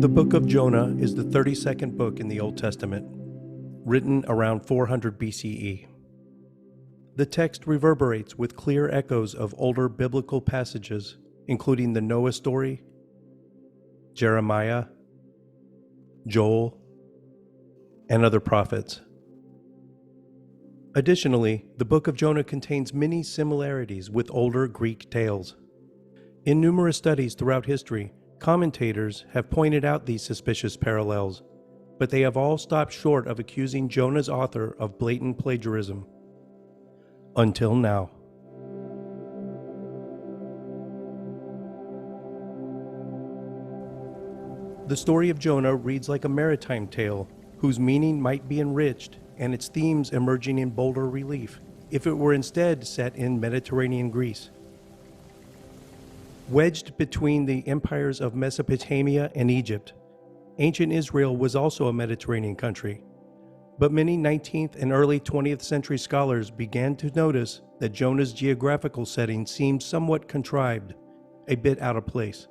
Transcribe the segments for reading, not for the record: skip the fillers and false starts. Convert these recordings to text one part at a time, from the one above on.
The book of Jonah is the 32nd book in the Old Testament, written around 400 BCE. The text reverberates with clear echoes of older biblical passages, including the Noah story, Jeremiah, Joel, and other prophets. Additionally, the book of Jonah contains many similarities with older Greek tales. In numerous studies throughout history, commentators have pointed out these suspicious parallels, but they have all stopped short of accusing Jonah's author of blatant plagiarism. Until now. The story of Jonah reads like a maritime tale, whose meaning might be enriched and its themes emerging in bolder relief, if it were instead set in Mediterranean Greece. Wedged between the empires of Mesopotamia and Egypt, ancient Israel was also a Mediterranean country, but many 19th and early 20th century scholars began to notice that Jonah's geographical setting seemed somewhat contrived, a bit out of place.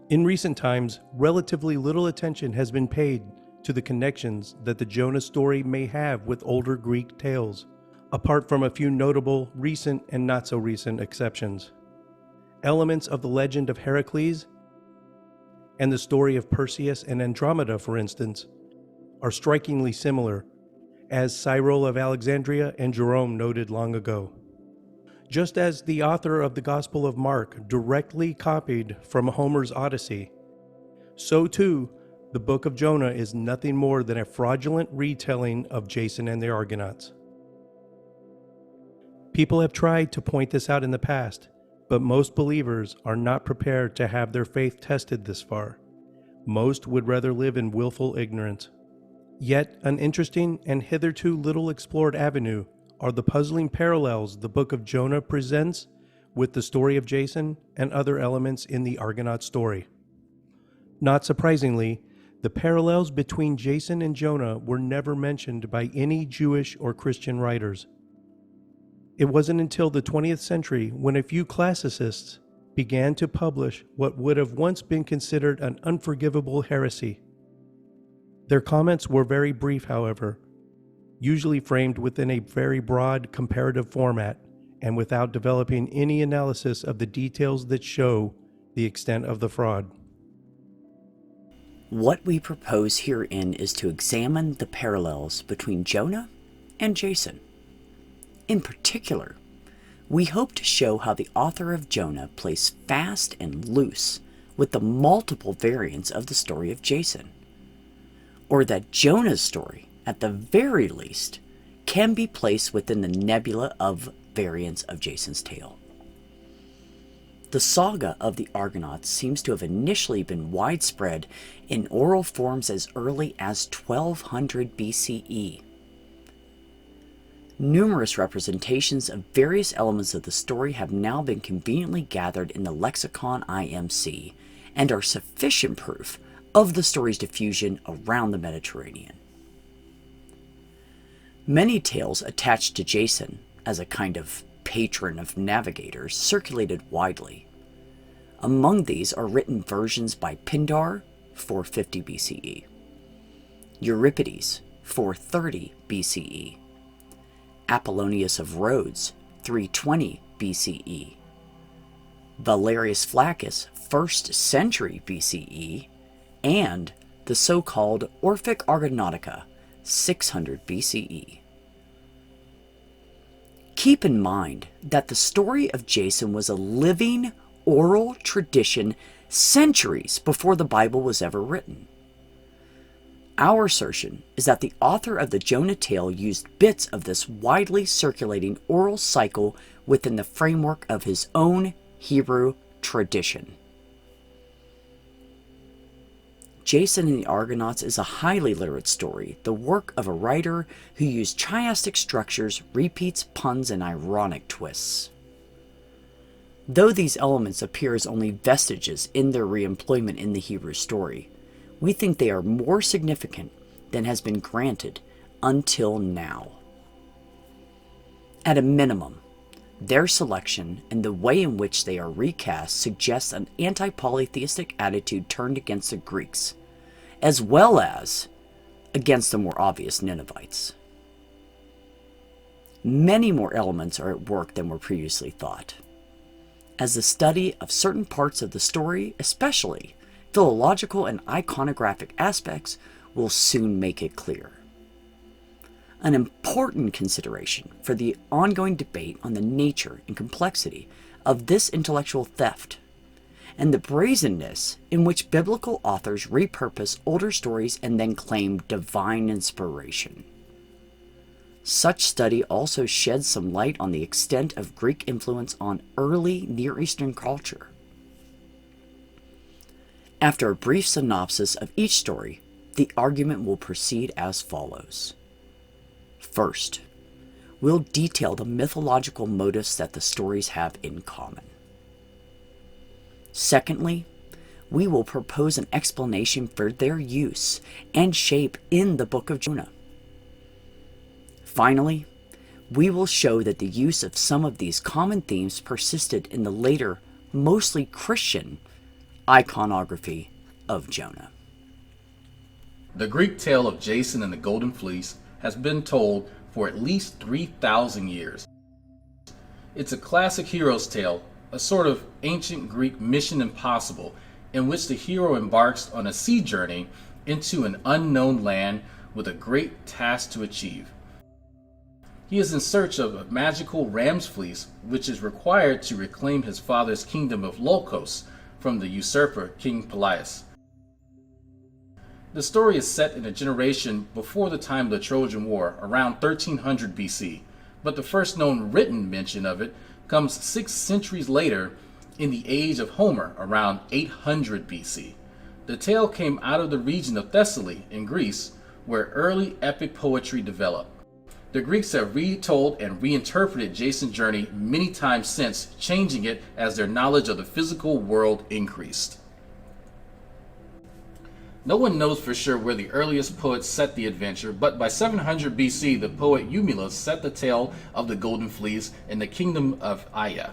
In recent times, relatively little attention has been paid to the connections that the Jonah story may have with older Greek tales, apart from a few notable recent and not so recent exceptions. Elements of the legend of Heracles and the story of Perseus and Andromeda, for instance, are strikingly similar, as Cyril of Alexandria and Jerome noted long ago. Just as the author of the Gospel of Mark directly copied from Homer's Odyssey, so too the book of Jonah is nothing more than a fraudulent retelling of Jason and the Argonauts. People have tried to point this out in the past, but most believers are not prepared to have their faith tested this far. Most would rather live in willful ignorance. Yet, an interesting and hitherto little explored avenue are the puzzling parallels the book of Jonah presents with the story of Jason and other elements in the Argonaut story. Not surprisingly, the parallels between Jason and Jonah were never mentioned by any Jewish or Christian writers. It wasn't until the 20th century when a few classicists began to publish what would have once been considered an unforgivable heresy. Their comments were very brief, however, usually framed within a very broad comparative format and without developing any analysis of the details that show the extent of the fraud. What we propose herein is to examine the parallels between Jonah and Jason. In particular, we hope to show how the author of Jonah plays fast and loose with the multiple variants of the story of Jason, or that Jonah's story, at the very least, can be placed within the nebula of variants of Jason's tale. The saga of the Argonauts seems to have initially been widespread in oral forms as early as 1200 BCE. Numerous representations of various elements of the story have now been conveniently gathered in the lexicon IMC and are sufficient proof of the story's diffusion around the Mediterranean. Many tales attached to Jason as a kind of patron of navigators circulated widely. Among these are written versions by Pindar, 450 BCE, Euripides, 430 BCE, Apollonius of Rhodes, 320 BCE, Valerius Flaccus, 1st century BCE, and the so-called Orphic Argonautica, 600 BCE. Keep in mind that the story of Jason was a living oral tradition centuries before the Bible was ever written. Our assertion is that the author of the Jonah tale used bits of this widely circulating oral cycle within the framework of his own Hebrew tradition. Jason and the Argonauts is a highly literate story, the work of a writer who used chiastic structures, repeats, puns, and ironic twists. Though these elements appear as only vestiges in their reemployment in the Hebrew story, we think they are more significant than has been granted until now. At a minimum, Their selection and the way in which they are recast suggests an anti-polytheistic attitude turned against the Greeks, as well as against the more obvious Ninevites. Many more elements are at work than were previously thought, as the study of certain parts of the story, especially philological and iconographic aspects, will soon make it clear. An important consideration for the ongoing debate on the nature and complexity of this intellectual theft, and the brazenness in which biblical authors repurpose older stories and then claim divine inspiration. Such study also sheds some light on the extent of Greek influence on early Near Eastern culture. After a brief synopsis of each story, the argument will proceed as follows. First, we'll detail the mythological motifs that the stories have in common. Secondly, we will propose an explanation for their use and shape in the Book of Jonah. Finally, we will show that the use of some of these common themes persisted in the later, mostly Christian, iconography of Jonah. The Greek tale of Jason and the Golden Fleece has been told for at least 3,000 years. It's a classic hero's tale, a sort of ancient Greek mission impossible, in which the hero embarks on a sea journey into an unknown land with a great task to achieve. He is in search of a magical ram's fleece, which is required to reclaim his father's kingdom of Logos from the usurper King Pelias. The story is set in a generation before the time of the Trojan War, around 1300 BC, but the first known written mention of it comes 6 centuries later in the age of Homer, around 800 BC. The tale came out of the region of Thessaly in Greece, where early epic poetry developed. The Greeks have retold and reinterpreted Jason's journey many times since, changing it as their knowledge of the physical world increased. No one knows for sure where the earliest poets set the adventure, but by 700 BC, the poet Eumelus set the tale of the Golden Fleece in the kingdom of Aya,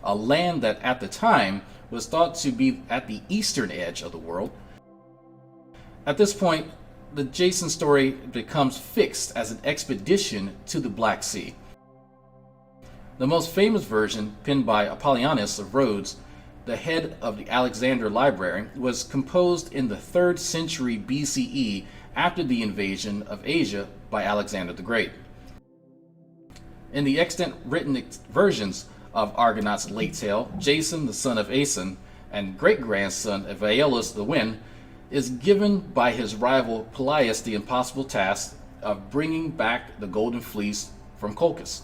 a land that at the time was thought to be at the eastern edge of the world. At this point, the Jason story becomes fixed as an expedition to the Black Sea. The most famous version, penned by Apollonius of Rhodes, the head of the Alexander Library, was composed in the 3rd century BCE after the invasion of Asia by Alexander the Great. In the extant written versions of Argonauts' late tale, Jason, the son of Aeson, and great-grandson of Aeolus the Wind, is given by his rival Pelias the impossible task of bringing back the Golden Fleece from Colchis.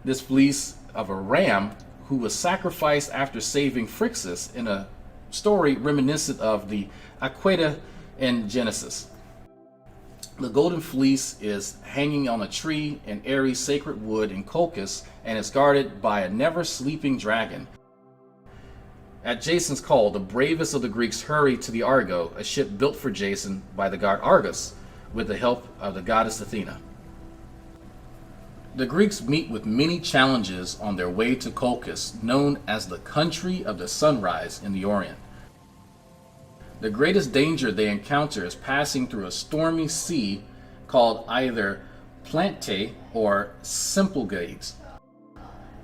This fleece of a ram who was sacrificed after saving Phrixus in a story reminiscent of the Aqueda in Genesis. The Golden Fleece is hanging on a tree in airy sacred wood in Colchis and is guarded by a never-sleeping dragon. At Jason's call, the bravest of the Greeks hurry to the Argo, a ship built for Jason by the god Argus, with the help of the goddess Athena. The Greeks meet with many challenges on their way to Colchis, known as the country of the sunrise in the Orient. The greatest danger they encounter is passing through a stormy sea called either Plante or Symplegades,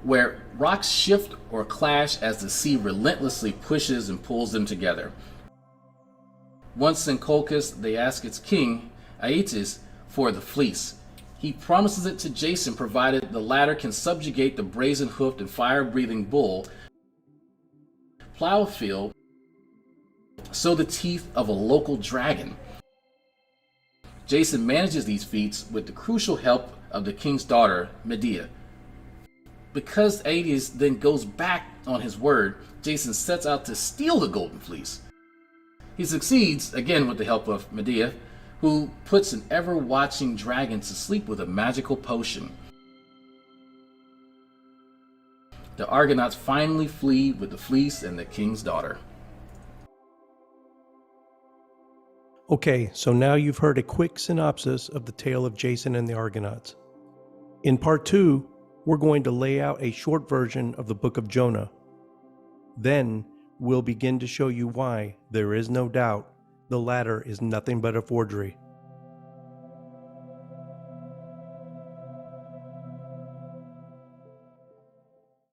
where rocks shift or clash as the sea relentlessly pushes and pulls them together. Once in Colchis, they ask its king, Atheist, for the fleece. He promises it to Jason provided the latter can subjugate the brazen-hoofed and fire-breathing bull, Plowfield, sow the teeth of a local dragon. Jason manages these feats with the crucial help of the king's daughter, Medea. Because Atheist then goes back on his word, Jason sets out to steal the Golden Fleece. He succeeds, again with the help of Medea, who puts an ever-watching dragon to sleep with a magical potion. The Argonauts finally flee with the fleece and the king's daughter. Okay, so now you've heard a quick synopsis of the tale of Jason and the Argonauts. In part 2, we're going to lay out a short version of the book of Jonah. Then we'll begin to show you why there is no doubt the latter is nothing but a forgery.